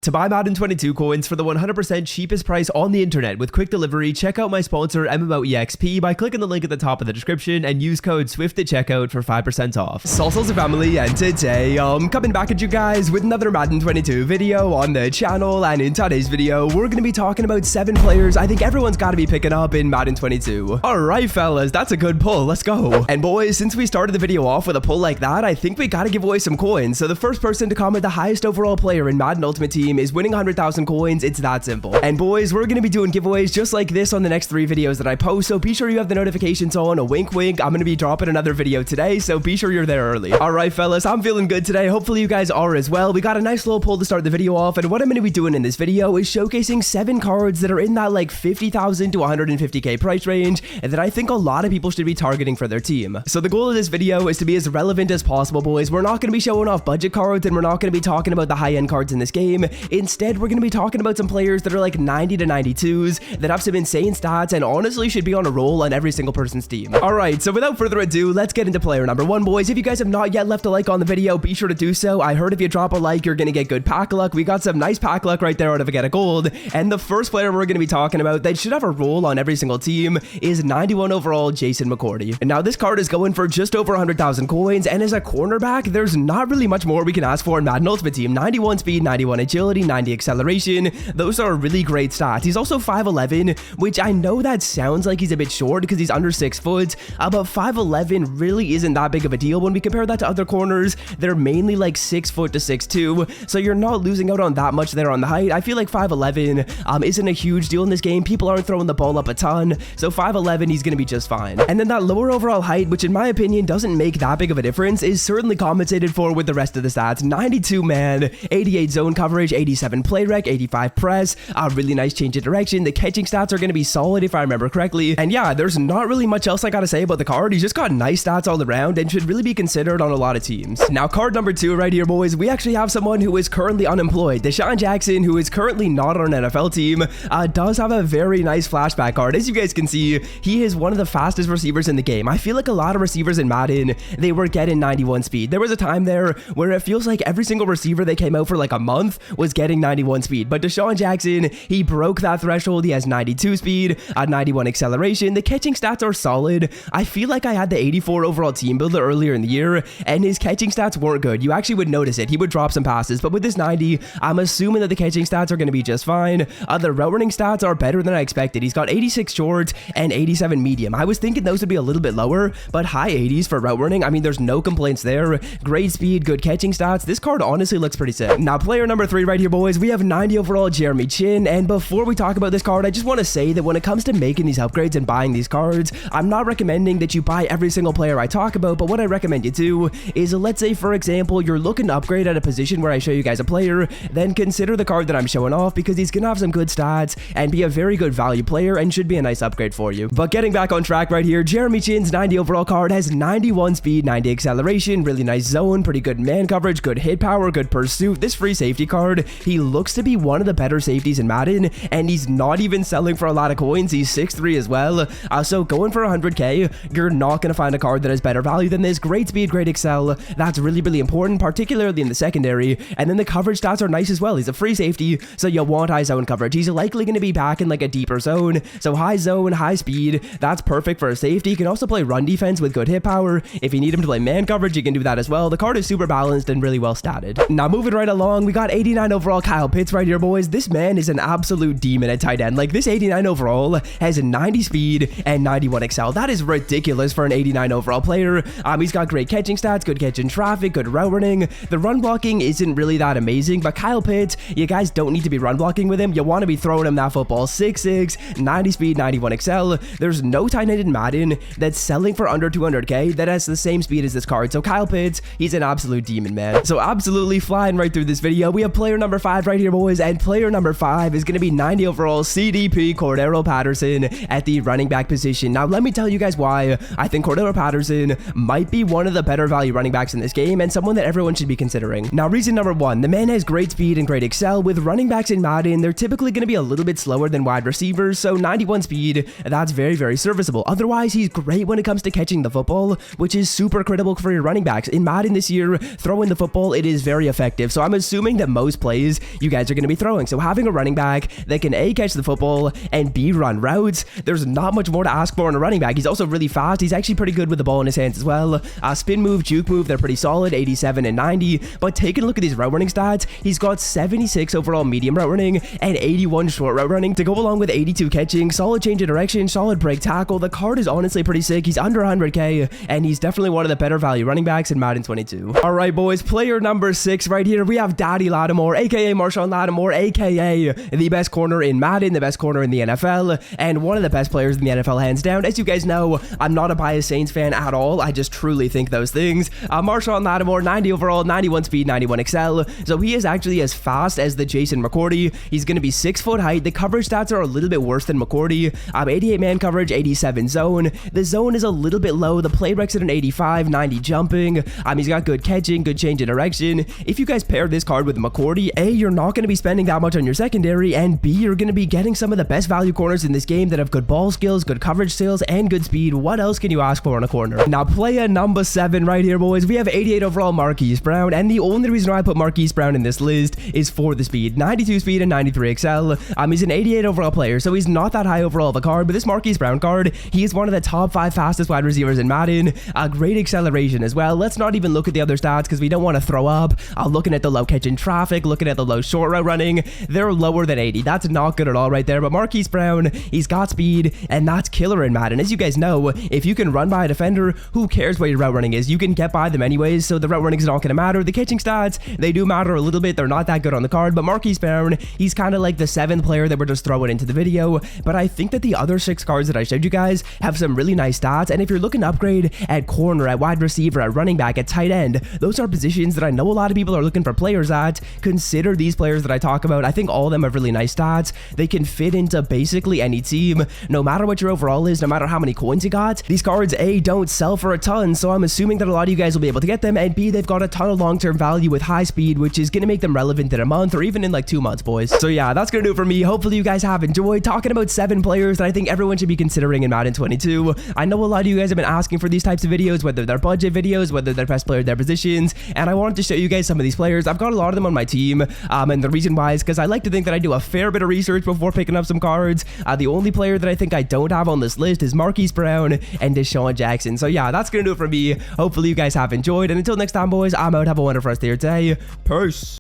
To buy Madden 22 coins for the 100% cheapest price on the internet with quick delivery, check out my sponsor MMOEXP by clicking the link at the top of the description and use code SWIFT at checkout for 5% off. Salsa family, and today I'm coming back at you guys with another Madden 22 video on the channel, and in today's video we're going to be talking about 7 players I think everyone's got to be picking up in Madden 22. Alright fellas, that's a good pull, let's go. And boys, since we started the video off with a pull like that, I think we got to give away some coins. So the first person to comment the highest overall player in Madden Ultimate Team is winning 100,000 coins. It's that simple. And boys, we're going to be doing giveaways just like this on the next 3 videos that I post, so be sure you have the notifications on. A wink wink, I'm going to be dropping another video today, so be sure you're there early. Alright fellas, I'm feeling good today. Hopefully you guys are as well. We got a nice little pull to start the video off, and what I'm going to be doing in this video is showcasing 7 cards that are in that like 50,000 to 150k price range, and that I think a lot of people should be targeting for their team. So the goal of this video is to be as relevant as possible, boys. We're not going to be showing off budget cards, and we're not going to be talking about the high-end cards in this game. Instead, we're going to be talking about some players that are like 90 to 92s that have some insane stats and honestly should be on a roll on every single person's team. Alright, so without further ado, let's get into player number 1, boys. If you guys have not yet left a like on the video, be sure to do so. I heard if you drop a like, you're going to get good pack luck. We got some nice pack luck right there out of a get a gold. And the first player we're going to be talking about that should have a roll on every single team is 91 overall Jason McCourty. And now this card is going for just over 100,000 coins, and as a cornerback, there's not really much more we can ask for in Madden Ultimate Team. 91 speed, 91 agility, 90 acceleration. Those are really great stats. He's also 5'11", which I know that sounds like he's a bit short because he's under 6 foot, but 5'11" really isn't that big of a deal when we compare that to other corners. They're mainly like 6 foot to 6'2", so you're not losing out on that much there on the height. I feel like 5'11" isn't a huge deal in this game. People aren't throwing the ball up a ton, so 5'11", he's gonna be just fine. And then that lower overall height, which in my opinion doesn't make that big of a difference, is certainly compensated for with the rest of the stats. 92 man, 88 zone coverage, 87 play rec, 85 press, a really nice change of direction. The catching stats are going to be solid if I remember correctly. And yeah, there's not really much else I gotta say about the card. He's just got nice stats all around and should really be considered on a lot of teams. Now, card number 2 right here, boys, we actually have someone who is currently unemployed. Deshaun Jackson, who is currently not on an NFL team, does have a very nice flashback card. As you guys can see, he is one of the fastest receivers in the game. I feel like a lot of receivers in Madden, they were getting 91 speed. There was a time there where it feels like every single receiver that came out for like a month was getting 91 speed, but Deshaun Jackson, he broke that threshold. He has 92 speed, 91 acceleration. The catching stats are solid. I feel like I had the 84 overall team builder earlier in the year, and his catching stats weren't good. You actually would notice it. He would drop some passes, but with this 90, I'm assuming that the catching stats are going to be just fine. The route running stats are better than I expected. He's got 86 short and 87 medium. I was thinking those would be a little bit lower, but high 80s for route running. I mean, there's no complaints there. Great speed, good catching stats. This card honestly looks pretty sick. Now, player number 3 right here, boys, we have 90 overall Jeremy Chin, and before we talk about this card, I just want to say that when it comes to making these upgrades and buying these cards, I'm not recommending that you buy every single player I talk about, but what I recommend you do is, let's say for example, you're looking to upgrade at a position where I show you guys a player, then consider the card that I'm showing off because he's gonna have some good stats and be a very good value player and should be a nice upgrade for you. But getting back on track right here, Jeremy Chin's 90 overall card has 91 speed, 90 acceleration, really nice zone, pretty good man coverage, good hit power, good pursuit. This free safety card, he looks to be one of the better safeties in Madden, and he's not even selling for a lot of coins. He's 6'3" as well, so going for 100k, you're not going to find a card that has better value than this. Great speed, great excel. That's really important, particularly in the secondary. And then the coverage stats are nice as well. He's a free safety, so you'll want high zone coverage. He's likely going to be back in like a deeper zone, so high zone, high speed, that's perfect for a safety. You can also play run defense with good hit power. If you need him to play man coverage, you can do that as well. The card is super balanced and really well statted. Now, moving right along, we got 89 overall Kyle Pitts right here, boys. This man is an absolute demon at tight end. Like, this 89 overall has 90 speed and 91 excel. That is ridiculous for an 89 overall player. He's got great catching stats, good catch in traffic, good route running. The run blocking isn't really that amazing, but Kyle Pitts, you guys don't need to be run blocking with him. You want to be throwing him that football. 6'6", 90 speed, 91 excel. There's no tight end in Madden that's selling for under 200k that has the same speed as this card. So Kyle Pitts, he's an absolute demon, man. So absolutely flying right through this video, we have player number 5 right here, boys, and player number 5 is going to be 90 overall CDP Cordero Patterson at the running back position. Now, let me tell you guys why I think Cordero Patterson might be one of the better value running backs in this game and someone that everyone should be considering. Now, reason number 1, the man has great speed and great excel. With running backs in Madden, they're typically going to be a little bit slower than wide receivers, so 91 speed, that's very serviceable. Otherwise, he's great when it comes to catching the football, which is super critical for your running backs. In Madden this year, throwing the football, it is very effective, so I'm assuming that most players plays you guys are going to be throwing. So having a running back that can A, catch the football, and B, run routes, there's not much more to ask for in a running back. He's also really fast. He's actually pretty good with the ball in his hands as well. Spin move, juke move, they're pretty solid, 87 and 90. But taking a look at these route running stats, he's got 76 overall medium route running and 81 short route running to go along with 82 catching, solid change of direction, solid break tackle. The card is honestly pretty sick. He's under 100k, and he's definitely one of the better value running backs in Madden 22. All right, boys, player number 6 right here. We have Daddy Lattimore, aka Marshawn Lattimore, aka the best corner in Madden, the best corner in the NFL, and one of the best players in the NFL hands down. As you guys know, I'm not a biased Saints fan at all. I just truly think those things. Marshawn Lattimore, 90 overall, 91 speed, 91 excel. So he is actually as fast as the Jason McCourty. He's going to be 6 foot height. The coverage stats are a little bit worse than McCourty. 88 man coverage, 87 zone. The zone is a little bit low. The play breaks at an 85, 90 jumping. He's got good catching, good change of direction. If you guys pair this card with McCourty, A, you're not going to be spending that much on your secondary, and B, you're going to be getting some of the best value corners in this game that have good ball skills, good coverage skills, and good speed. What else can you ask for in a corner? Now, player number 7 right here, boys. We have 88 overall Marquise Brown, and the only reason why I put Marquise Brown in this list is for the speed. 92 speed and 93 excel. He's an 88 overall player, so he's not that high overall of a card, but this Marquise Brown card, he is one of the top 5 fastest wide receivers in Madden. Great acceleration as well. Let's not even look at the other stats because we don't want to throw up. Looking at the low catch in traffic, looking at the low short route running, they're lower than 80. That's not good at all right there, but Marquise Brown, he's got speed, and that's killer in Madden. As you guys know, if you can run by a defender, who cares what your route running is? You can get by them anyways, so the route running is not going to matter. The catching stats, they do matter a little bit. They're not that good on the card, but Marquise Brown, he's kind of like the 7th player that we're just throwing into the video, but I think that the other 6 cards that I showed you guys have some really nice stats, and if you're looking to upgrade at corner, at wide receiver, at running back, at tight end, those are positions that I know a lot of people are looking for players at. Consider these players that I talk about. I think all of them have really nice stats. They can fit into basically any team, no matter what your overall is, no matter how many coins you got. These cards, A, don't sell for a ton, so I'm assuming that a lot of you guys will be able to get them, and B, they've got a ton of long-term value with high speed, which is going to make them relevant in a month or even in like 2 months, boys. So yeah, that's going to do it for me. Hopefully you guys have enjoyed talking about 7 players that I think everyone should be considering in Madden 22. I know a lot of you guys have been asking for these types of videos, whether they're budget videos, whether they're best player at their positions, and I wanted to show you guys some of these players. I've got a lot of them on my team, and the reason why is because I like to think that I do a fair bit of research before picking up some cards. The only player that I think I don't have on this list is Marquise Brown and Deshaun Jackson. So yeah, that's going to do it for me. Hopefully you guys have enjoyed, and until next time, boys, I'm out. Have a wonderful rest of your day. Peace.